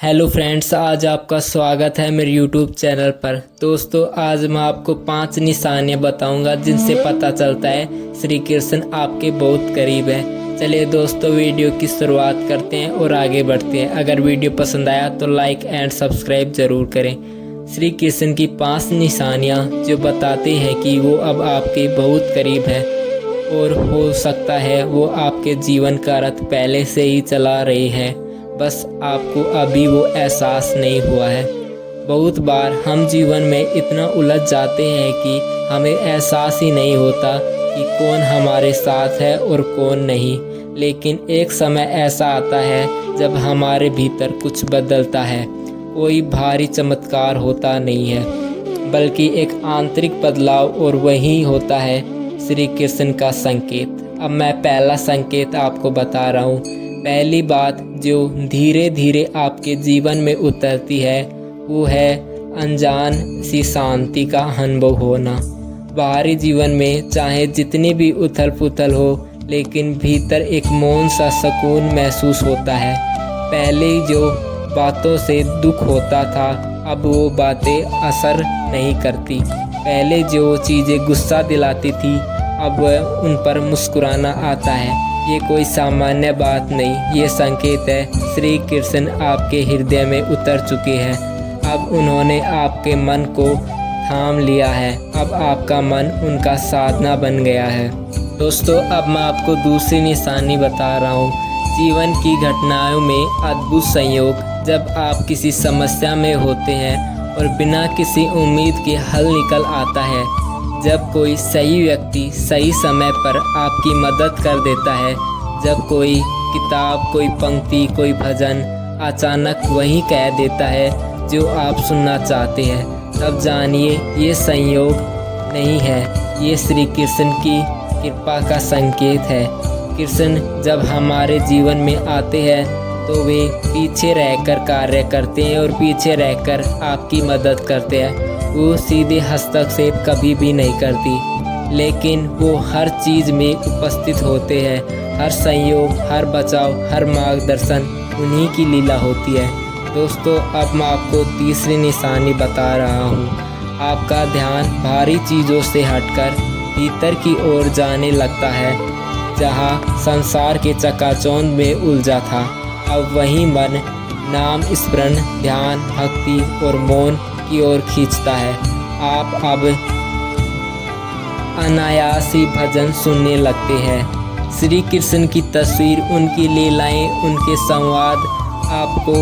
Hello friends, आज आपका स्वागत है मेरे यूट्यूब चैनल पर। दोस्तों, आज मैं आपको 5 निशानियां बताऊंगा जिनसे पता चलता है श्री कृष्ण आपके बहुत करीब है। चलिए दोस्तों, वीडियो की शुरुआत करते हैं और आगे बढ़ते हैं। अगर वीडियो पसंद आया तो लाइक एंड सब्सक्राइब ज़रूर करें। श्री कृष्ण की 5 निशानियाँ जो बताते हैं कि वो अब आपके बहुत करीब है और हो सकता है वो आपके जीवन का रथ पहले से ही चला रही है, बस आपको अभी वो एहसास नहीं हुआ है। बहुत बार हम जीवन में इतना उलझ जाते हैं कि हमें एहसास ही नहीं होता कि कौन हमारे साथ है और कौन नहीं। लेकिन एक समय ऐसा आता है जब हमारे भीतर कुछ बदलता है। कोई भारी चमत्कार होता नहीं है, बल्कि एक आंतरिक बदलाव, और वही होता है श्री कृष्ण का संकेत। अब मैं पहला संकेत आपको बता रहा हूँ। पहली बात जो धीरे धीरे आपके जीवन में उतरती है वो है अनजान सी शांति का अनुभव होना। बाहरी जीवन में चाहे जितनी भी उथल पुथल हो, लेकिन भीतर एक मौन सा सुकून महसूस होता है। पहले जो बातों से दुख होता था, अब वो बातें असर नहीं करती। पहले जो चीज़ें गुस्सा दिलाती थी, अब उन पर मुस्कुराना आता है। ये कोई सामान्य बात नहीं, ये संकेत है श्री कृष्ण आपके हृदय में उतर चुके हैं। अब उन्होंने आपके मन को थाम लिया है। अब आपका मन उनका साधना बन गया है। दोस्तों, अब मैं आपको दूसरी निशानी बता रहा हूँ। जीवन की घटनाओं में अद्भुत संयोग, जब आप किसी समस्या में होते हैं और बिना किसी उम्मीद के हल निकल आता है। जब कोई सही व्यक्ति सही समय पर आपकी मदद कर देता है, जब कोई किताब, कोई पंक्ति, कोई भजन अचानक वही कह देता है जो आप सुनना चाहते हैं, तब जानिए ये संयोग नहीं है, ये श्री कृष्ण की कृपा का संकेत है। कृष्ण जब हमारे जीवन में आते हैं तो वे पीछे रहकर कार्य करते हैं और पीछे रहकर आपकी मदद करते हैं। वो सीधे हस्तक्षेप कभी भी नहीं करती, लेकिन वो हर चीज़ में उपस्थित होते हैं। हर संयोग, हर बचाव, हर मार्गदर्शन उन्हीं की लीला होती है। दोस्तों, अब मैं आपको तीसरी निशानी बता रहा हूँ। आपका ध्यान भारी चीज़ों से हटकर भीतर की ओर जाने लगता है। जहाँ संसार के चकाचौंध में उलझा था, अब वही मन नाम स्मरण, ध्यान, भक्ति और मौन की ओर खींचता है। आप अब अनायास ही भजन सुनने लगते हैं। श्री कृष्ण की तस्वीर, उनकी लीलाएं, उनके संवाद आपको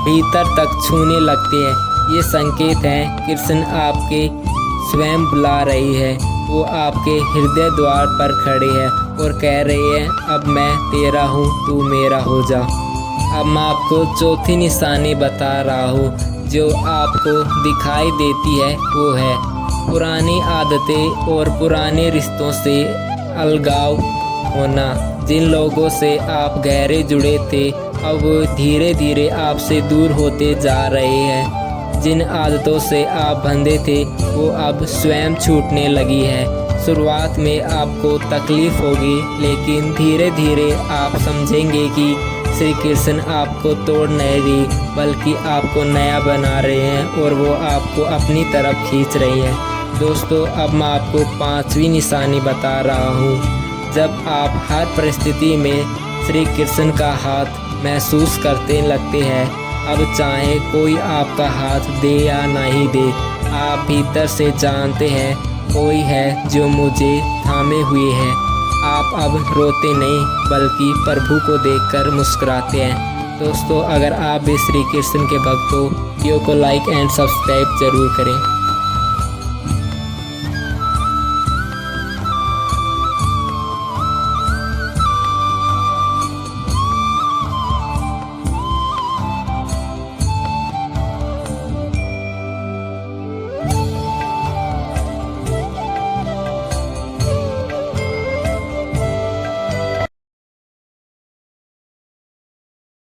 भीतर तक छूने लगते हैं। ये संकेत हैं कृष्ण आपके स्वयं बुला रही है। वो आपके हृदय द्वार पर खड़े हैं और कह रहे हैं, अब मैं तेरा हूँ, तू मेरा हो जा। अब मैं आपको चौथी निशानी बता रहा हूँ जो आपको दिखाई देती है। वो है पुरानी आदतें और पुराने रिश्तों से अलगाव होना। जिन लोगों से आप गहरे जुड़े थे, अब वो धीरे धीरे आपसे दूर होते जा रहे हैं। जिन आदतों से आप बंधे थे, वो अब स्वयं छूटने लगी है। शुरुआत में आपको तकलीफ होगी, लेकिन धीरे धीरे आप समझेंगे कि श्री कृष्ण आपको तोड़ नहीं रही, बल्कि आपको नया बना रहे हैं और वो आपको अपनी तरफ खींच रही हैं। दोस्तों, अब मैं आपको 5वीं निशानी बता रहा हूँ। जब आप हर परिस्थिति में श्री कृष्ण का हाथ महसूस करते लगते हैं, अब चाहे कोई आपका हाथ दे या नहीं दे, आप भीतर से जानते हैं कोई है जो मुझे थामे हुए है। आप अब रोते नहीं, बल्कि प्रभु को देखकर मुस्कुराते हैं। दोस्तों, अगर आप भी श्री कृष्ण के भक्त हो, वीडियो को लाइक एंड सब्सक्राइब जरूर करें।